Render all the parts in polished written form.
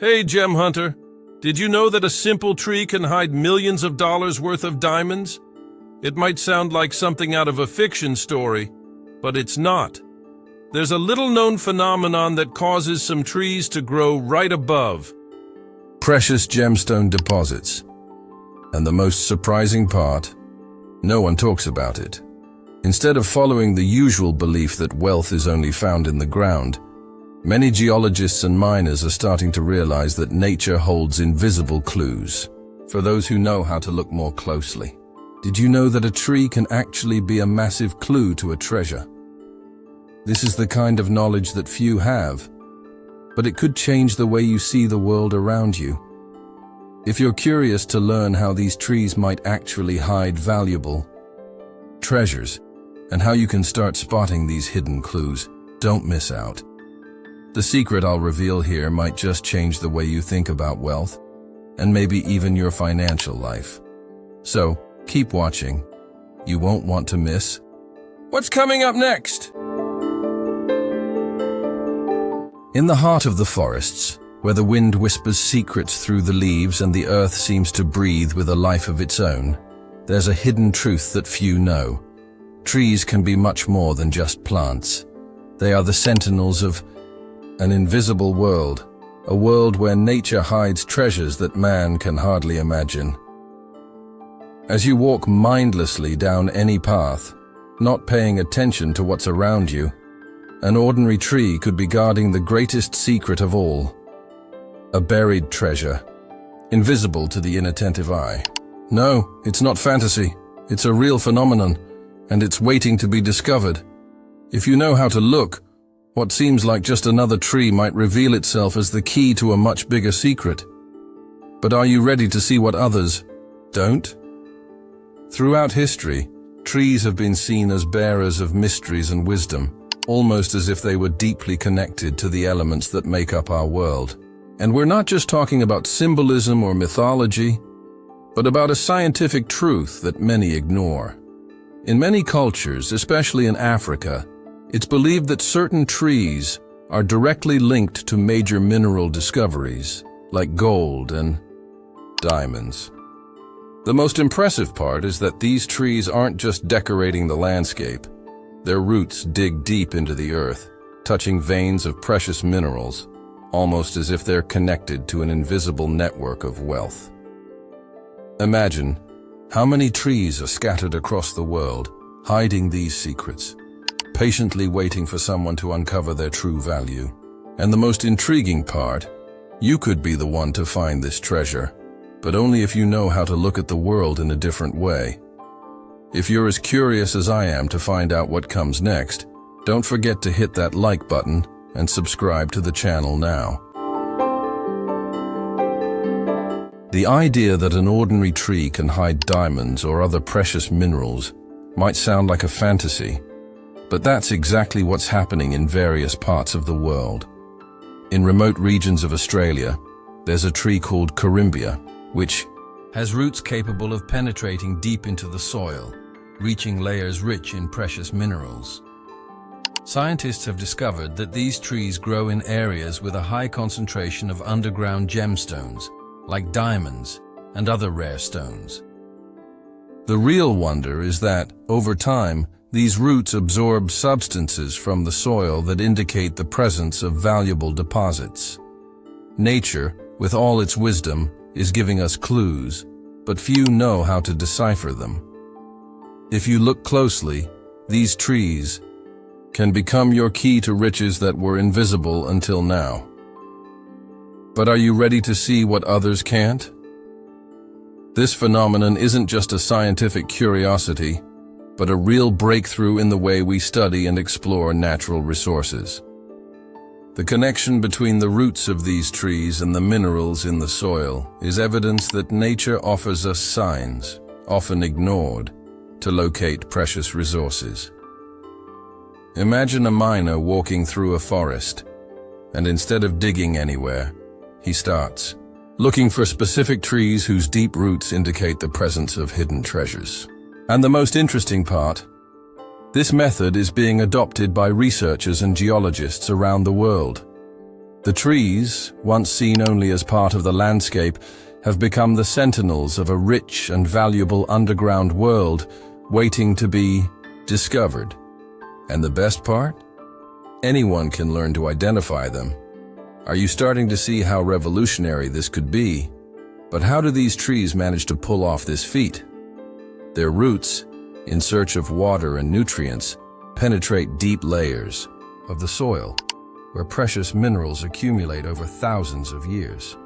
Hey, gem hunter. Did you know that a simple tree can hide millions of dollars worth of diamonds? It might sound like something out of a fiction story, but it's not. There's a little-known phenomenon that causes some trees to grow right above precious gemstone deposits. And the most surprising part, no one talks about it. Instead of following the usual belief that wealth is only found in the ground, many geologists and miners are starting to realize that nature holds invisible clues for those who know how to look more closely. Did you know that a tree can actually be a massive clue to a treasure? This is the kind of knowledge that few have, but it could change the way you see the world around you. If you're curious to learn how these trees might actually hide valuable treasures and how you can start spotting these hidden clues, don't miss out. The secret I'll reveal here might just change the way you think about wealth and maybe even your financial life. So, keep watching. You won't want to miss what's coming up next. In the heart of the forests, where the wind whispers secrets through the leaves and the earth seems to breathe with a life of its own, there's a hidden truth that few know. Trees can be much more than just plants. They are the sentinels of an invisible world, a world where nature hides treasures that man can hardly imagine. As you walk mindlessly down any path, not paying attention to what's around you, an ordinary tree could be guarding the greatest secret of all, a buried treasure, invisible to the inattentive eye. No, it's not fantasy. It's a real phenomenon, and it's waiting to be discovered. If you know how to look, what seems like just another tree might reveal itself as the key to a much bigger secret. But are you ready to see what others don't? Throughout history, trees have been seen as bearers of mysteries and wisdom, almost as if they were deeply connected to the elements that make up our world. And we're not just talking about symbolism or mythology, but about a scientific truth that many ignore. In many cultures, especially in Africa, it's believed that certain trees are directly linked to major mineral discoveries, like gold and diamonds. The most impressive part is that these trees aren't just decorating the landscape. Their roots dig deep into the earth, touching veins of precious minerals, almost as if they're connected to an invisible network of wealth. Imagine how many trees are scattered across the world, hiding these secrets, patiently waiting for someone to uncover their true value. And the most intriguing part, you could be the one to find this treasure, but only if you know how to look at the world in a different way. If you're as curious as I am to find out what comes next, don't forget to hit that like button and subscribe to the channel now. The idea that an ordinary tree can hide diamonds or other precious minerals might sound like a fantasy, but that's exactly what's happening in various parts of the world. In remote regions of Australia, there's a tree called Corymbia, which has roots capable of penetrating deep into the soil, reaching layers rich in precious minerals. Scientists have discovered that these trees grow in areas with a high concentration of underground gemstones, like diamonds and other rare stones. The real wonder is that, over time, these roots absorb substances from the soil that indicate the presence of valuable deposits. Nature, with all its wisdom, is giving us clues, but few know how to decipher them. If you look closely, these trees can become your key to riches that were invisible until now. But are you ready to see what others can't? This phenomenon isn't just a scientific curiosity, but a real breakthrough in the way we study and explore natural resources. The connection between the roots of these trees and the minerals in the soil is evidence that nature offers us signs, often ignored, to locate precious resources. Imagine a miner walking through a forest, and instead of digging anywhere, he starts looking for specific trees whose deep roots indicate the presence of hidden treasures. And the most interesting part, this method is being adopted by researchers and geologists around the world. The trees, once seen only as part of the landscape, have become the sentinels of a rich and valuable underground world waiting to be discovered. And the best part? Anyone can learn to identify them. Are you starting to see how revolutionary this could be? But how do these trees manage to pull off this feat? Their roots, in search of water and nutrients, penetrate deep layers of the soil, where precious minerals accumulate over thousands of years.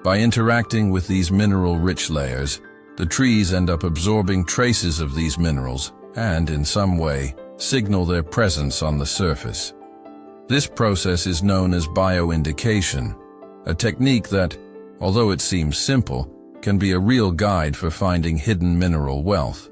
By interacting with these mineral-rich layers, the trees end up absorbing traces of these minerals and, in some way, signal their presence on the surface. This process is known as bioindication, a technique that, although it seems simple, can be a real guide for finding hidden mineral wealth.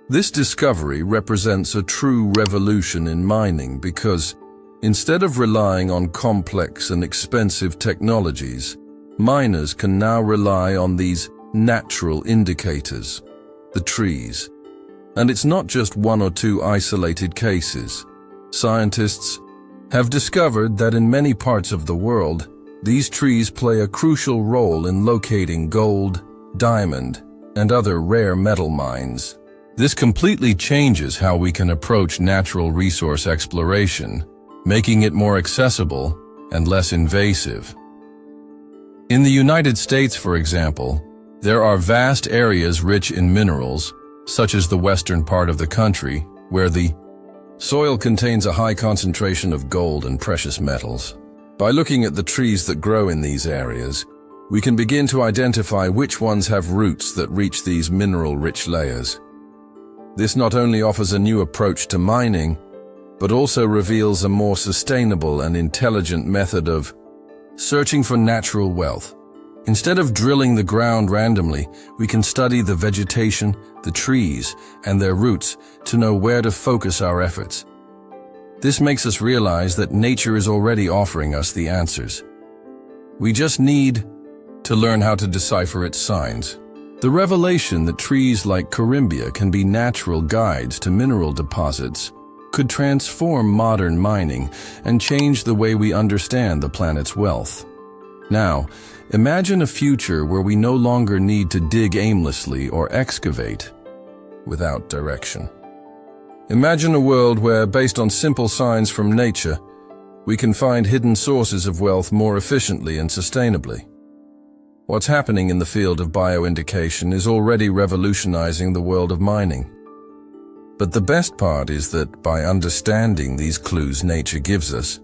This discovery represents a true revolution in mining because, instead of relying on complex and expensive technologies, miners can now rely on these natural indicators, the trees. And it's not just one or two isolated cases. Scientists have discovered that in many parts of the world, these trees play a crucial role in locating gold, diamond, and other rare metal mines. This completely changes how we can approach natural resource exploration, making it more accessible and less invasive. In the United States, for example, there are vast areas rich in minerals, such as the western part of the country, where the soil contains a high concentration of gold and precious metals. By looking at the trees that grow in these areas, we can begin to identify which ones have roots that reach these mineral-rich layers. This not only offers a new approach to mining, but also reveals a more sustainable and intelligent method of searching for natural wealth. Instead of drilling the ground randomly, we can study the vegetation, the trees, and their roots to know where to focus our efforts. This makes us realize that nature is already offering us the answers. We just need to learn how to decipher its signs. The revelation that trees like Corymbia can be natural guides to mineral deposits could transform modern mining and change the way we understand the planet's wealth. Now, imagine a future where we no longer need to dig aimlessly or excavate without direction. Imagine a world where, based on simple signs from nature, we can find hidden sources of wealth more efficiently and sustainably. What's happening in the field of bioindication is already revolutionizing the world of mining. But the best part is that by understanding these clues nature gives us,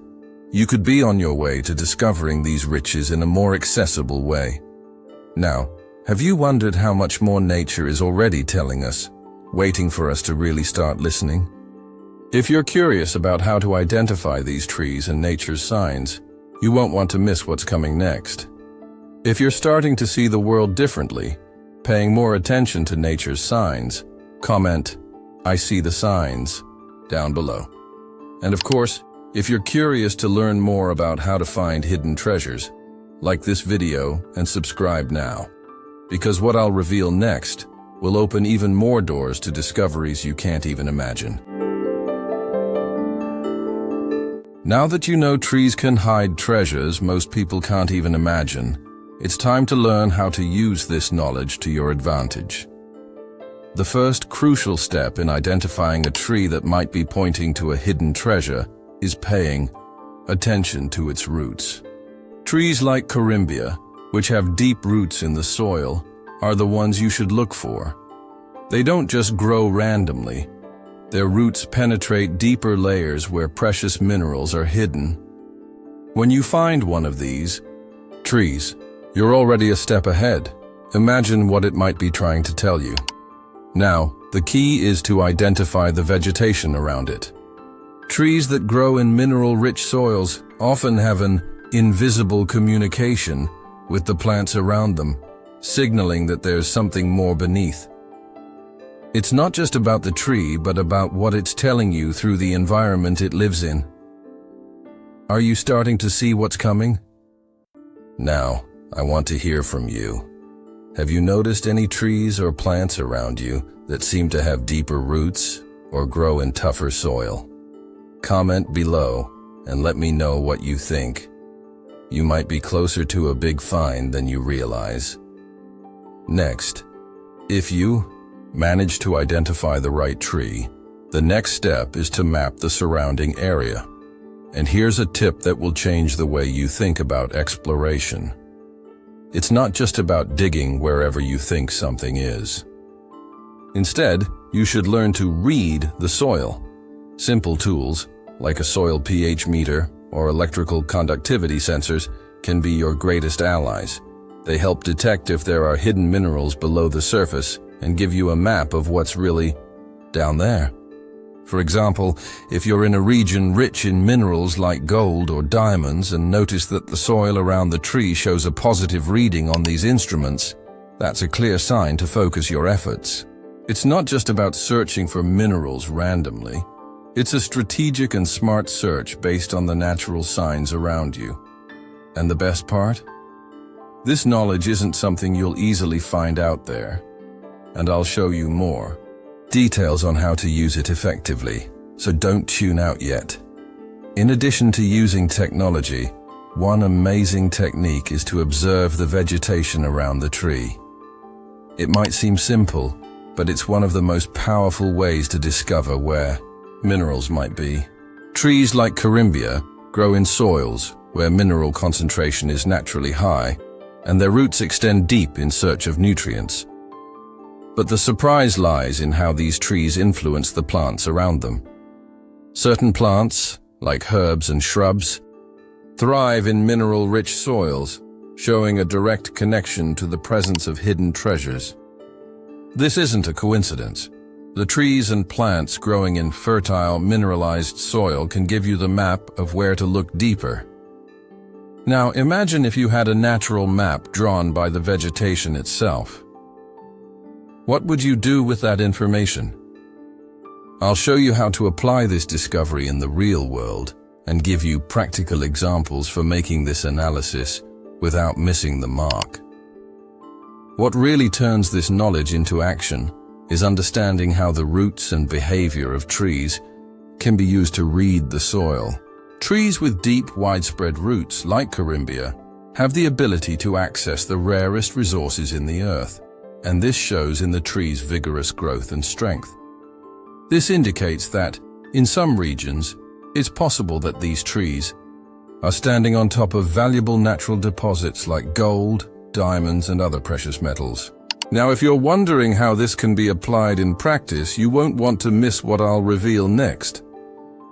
you could be on your way to discovering these riches in a more accessible way. Now, have you wondered how much more nature is already telling us, waiting for us to really start listening? If you're curious about how to identify these trees and nature's signs, you won't want to miss what's coming next. If you're starting to see the world differently, paying more attention to nature's signs, comment, "I see the signs," down below. And of course, if you're curious to learn more about how to find hidden treasures, like this video and subscribe now, because what I'll reveal next will open even more doors to discoveries you can't even imagine. Now that you know trees can hide treasures most people can't even imagine, it's time to learn how to use this knowledge to your advantage. The first crucial step in identifying a tree that might be pointing to a hidden treasure is paying attention to its roots. Trees like Corymbia, which have deep roots in the soil, are the ones you should look for. They don't just grow randomly. Their roots penetrate deeper layers where precious minerals are hidden. When you find one of these trees, you're already a step ahead. Imagine what it might be trying to tell you. Now, the key is to identify the vegetation around it. Trees that grow in mineral-rich soils often have an invisible communication with the plants around them, signaling that there's something more beneath. It's not just about the tree, but about what it's telling you through the environment it lives in. Are you starting to see what's coming? Now, I want to hear from you. Have you noticed any trees or plants around you that seem to have deeper roots or grow in tougher soil? Comment below and let me know what you think. You might be closer to a big find than you realize. Next, if you manage to identify the right tree, the next step is to map the surrounding area. And here's a tip that will change the way you think about exploration. It's not just about digging wherever you think something is. Instead, you should learn to read the soil. Simple tools, like a soil pH meter or electrical conductivity sensors, can be your greatest allies. They help detect if there are hidden minerals below the surface and give you a map of what's really down there. For example, if you're in a region rich in minerals like gold or diamonds and notice that the soil around the tree shows a positive reading on these instruments, that's a clear sign to focus your efforts. It's not just about searching for minerals randomly. It's a strategic and smart search based on the natural signs around you. And the best part? This knowledge isn't something you'll easily find out there. And I'll show you more details on how to use it effectively, so don't tune out yet. In addition to using technology, one amazing technique is to observe the vegetation around the tree. It might seem simple, but it's one of the most powerful ways to discover where minerals might be. Trees like Corymbia grow in soils where mineral concentration is naturally high, and their roots extend deep in search of nutrients. But the surprise lies in how these trees influence the plants around them. Certain plants, like herbs and shrubs, thrive in mineral-rich soils, showing a direct connection to the presence of hidden treasures. This isn't a coincidence. The trees and plants growing in fertile, mineralized soil can give you the map of where to look deeper. Now, imagine if you had a natural map drawn by the vegetation itself. What would you do with that information? I'll show you how to apply this discovery in the real world and give you practical examples for making this analysis without missing the mark. What really turns this knowledge into action is understanding how the roots and behavior of trees can be used to read the soil. Trees with deep, widespread roots, like Corymbia, have the ability to access the rarest resources in the earth, and this shows in the tree's vigorous growth and strength. This indicates that, in some regions, it's possible that these trees are standing on top of valuable natural deposits like gold, diamonds, and other precious metals. Now, if you're wondering how this can be applied in practice, you won't want to miss what I'll reveal next.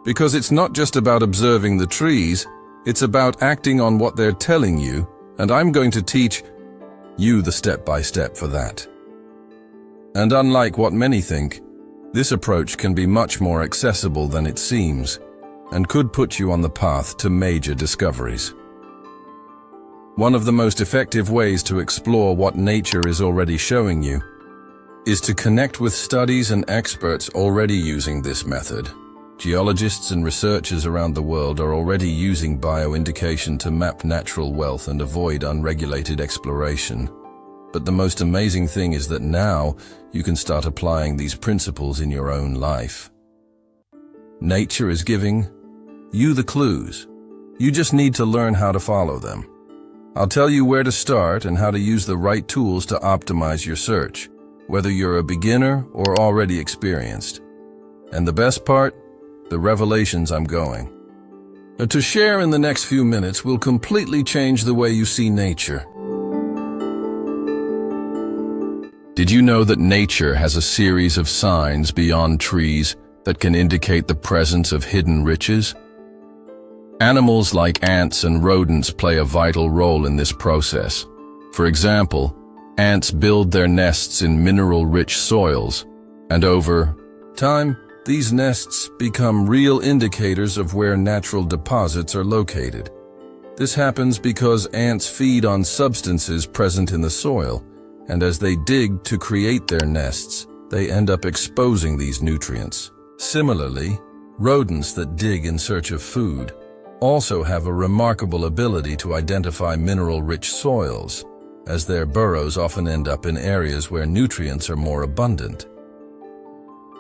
Because it's not just about observing the trees, it's about acting on what they're telling you, and I'm going to teach you the step-by-step for that. And unlike what many think, this approach can be much more accessible than it seems, and could put you on the path to major discoveries. One of the most effective ways to explore what nature is already showing you is to connect with studies and experts already using this method. Geologists and researchers around the world are already using bioindication to map natural wealth and avoid unregulated exploration. But the most amazing thing is that now you can start applying these principles in your own life. Nature is giving you the clues. You just need to learn how to follow them. I'll tell you where to start and how to use the right tools to optimize your search, whether you're a beginner or already experienced. And the best part? The revelations I'm going to share in the next few minutes will completely change the way you see nature. Did you know that nature has a series of signs beyond trees that can indicate the presence of hidden riches? Animals like ants and rodents play a vital role in this process. For example, ants build their nests in mineral-rich soils, and over time, these nests become real indicators of where natural deposits are located. This happens because ants feed on substances present in the soil, and as they dig to create their nests, they end up exposing these nutrients. Similarly, rodents that dig in search of food also have a remarkable ability to identify mineral-rich soils, as their burrows often end up in areas where nutrients are more abundant.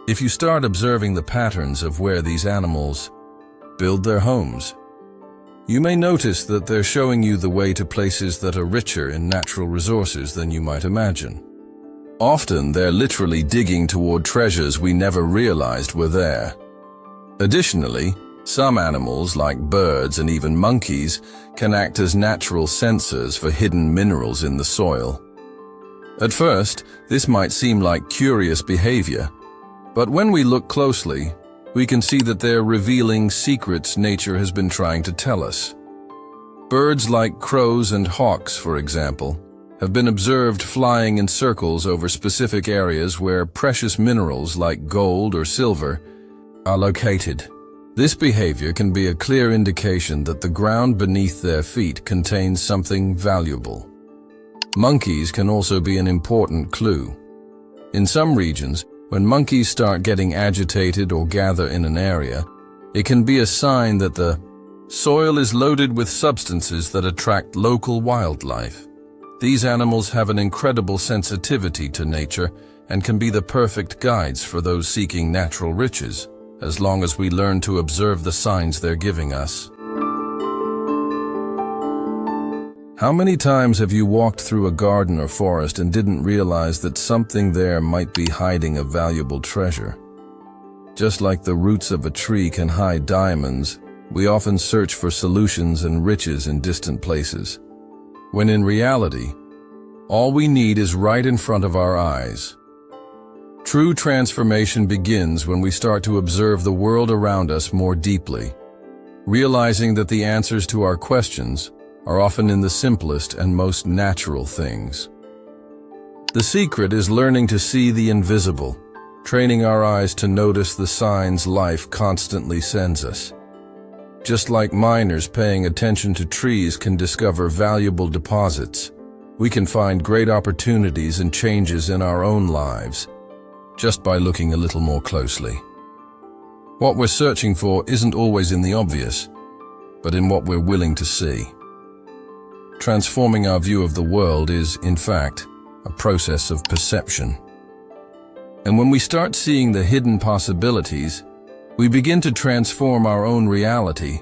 If you start observing the patterns of where these animals build their homes, You may notice that they're showing you the way to places that are richer in natural resources than you might imagine. Often, they're literally digging toward treasures we never realized were there. Additionally, some animals, like birds and even monkeys, can act as natural sensors for hidden minerals in the soil. At first, this might seem like curious behavior, but when we look closely, we can see that they're revealing secrets nature has been trying to tell us. Birds like crows and hawks, for example, have been observed flying in circles over specific areas where precious minerals like gold or silver are located. This behavior can be a clear indication that the ground beneath their feet contains something valuable. Monkeys can also be an important clue. In some regions, when monkeys start getting agitated or gather in an area, it can be a sign that the soil is loaded with substances that attract local wildlife. These animals have an incredible sensitivity to nature and can be the perfect guides for those seeking natural riches, as long as we learn to observe the signs they're giving us. How many times have you walked through a garden or forest and didn't realize that something there might be hiding a valuable treasure? Just like the roots of a tree can hide diamonds, we often search for solutions and riches in distant places, when in reality, all we need is right in front of our eyes. True transformation begins when we start to observe the world around us more deeply, realizing that the answers to our questions are often in the simplest and most natural things. The secret is learning to see the invisible, training our eyes to notice the signs life constantly sends us. Just like miners paying attention to trees can discover valuable deposits, we can find great opportunities and changes in our own lives just by looking a little more closely. What we're searching for isn't always in the obvious, but in what we're willing to see. Transforming our view of the world is, in fact, a process of perception. And when we start seeing the hidden possibilities, we begin to transform our own reality,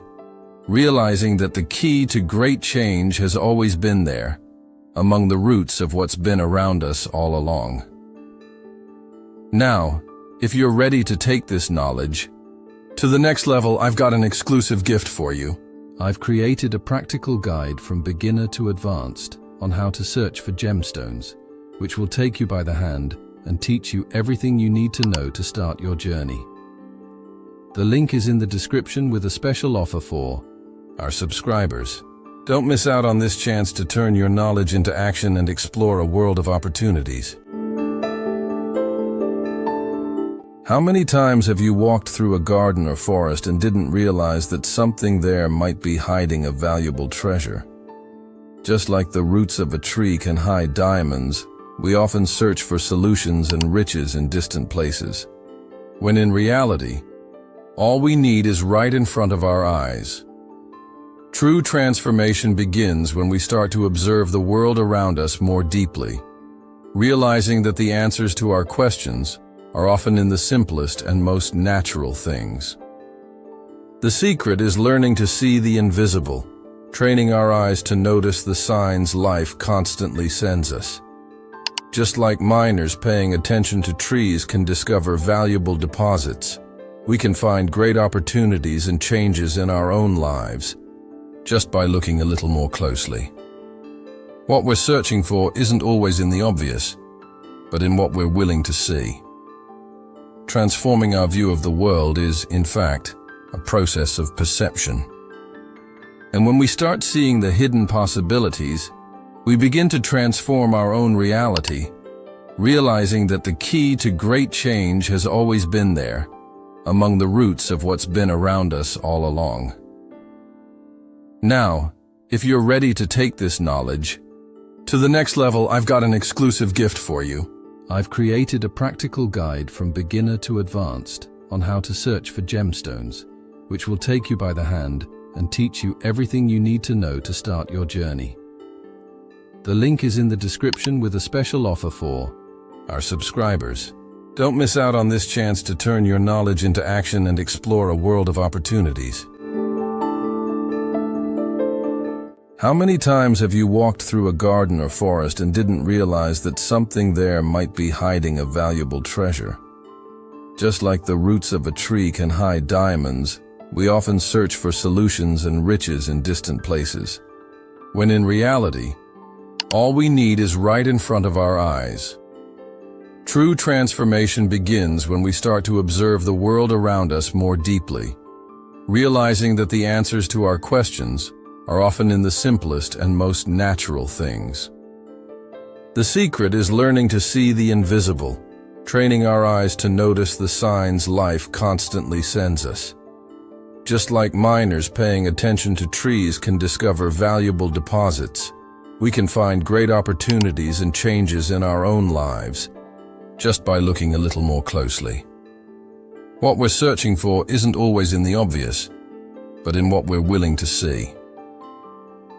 realizing that the key to great change has always been there, among the roots of what's been around us all along. Now, if you're ready to take this knowledge to the next level, I've got an exclusive gift for you. I've created a practical guide from beginner to advanced on how to search for gemstones, which will take you by the hand and teach you everything you need to know to start your journey. The link is in the description with a special offer for our subscribers. Don't miss out on this chance to turn your knowledge into action and explore a world of opportunities. How many times have you walked through a garden or forest and didn't realize that something there might be hiding a valuable treasure? Just like the roots of a tree can hide diamonds, we often search for solutions and riches in distant places, when in reality, all we need is right in front of our eyes. True transformation begins when we start to observe the world around us more deeply, realizing that the answers to our questions are often in the simplest and most natural things. The secret is learning to see the invisible, training our eyes to notice the signs life constantly sends us. Just like miners paying attention to trees can discover valuable deposits, we can find great opportunities and changes in our own lives just by looking a little more closely. What we're searching for isn't always in the obvious, but in what we're willing to see. Transforming our view of the world is, in fact, a process of perception. And when we start seeing the hidden possibilities, we begin to transform our own reality, realizing that the key to great change has always been there, among the roots of what's been around us all along. Now, if you're ready to take this knowledge to the next level, I've got an exclusive gift for you. I've created a practical guide from beginner to advanced on how to search for gemstones, which will take you by the hand and teach you everything you need to know to start your journey. The link is in the description with a special offer for our subscribers. Don't miss out on this chance to turn your knowledge into action and explore a world of opportunities. How many times have you walked through a garden or forest and didn't realize that something there might be hiding a valuable treasure? Just like the roots of a tree can hide diamonds, we often search for solutions and riches in distant places, when in reality, all we need is right in front of our eyes. True transformation begins when we start to observe the world around us more deeply, realizing that the answers to our questions are often in the simplest and most natural things. The secret is learning to see the invisible, training our eyes to notice the signs life constantly sends us. Just like miners paying attention to trees can discover valuable deposits, we can find great opportunities and changes in our own lives, just by looking a little more closely. What we're searching for isn't always in the obvious, but in what we're willing to see.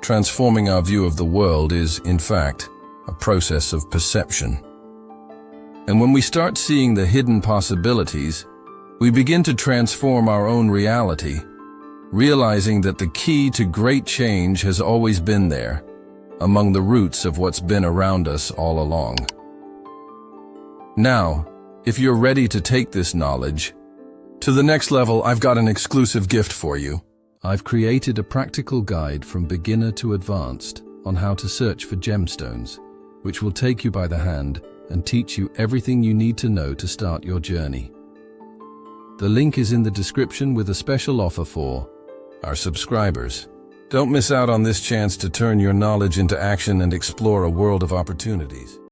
Transforming our view of the world is, in fact, a process of perception. And when we start seeing the hidden possibilities, we begin to transform our own reality, realizing that the key to great change has always been there, among the roots of what's been around us all along. Now, if you're ready to take this knowledge to the next level, I've got an exclusive gift for you. I've created a practical guide from beginner to advanced on how to search for gemstones, which will take you by the hand and teach you everything you need to know to start your journey. The link is in the description with a special offer for our subscribers. Don't miss out on this chance to turn your knowledge into action and explore a world of opportunities.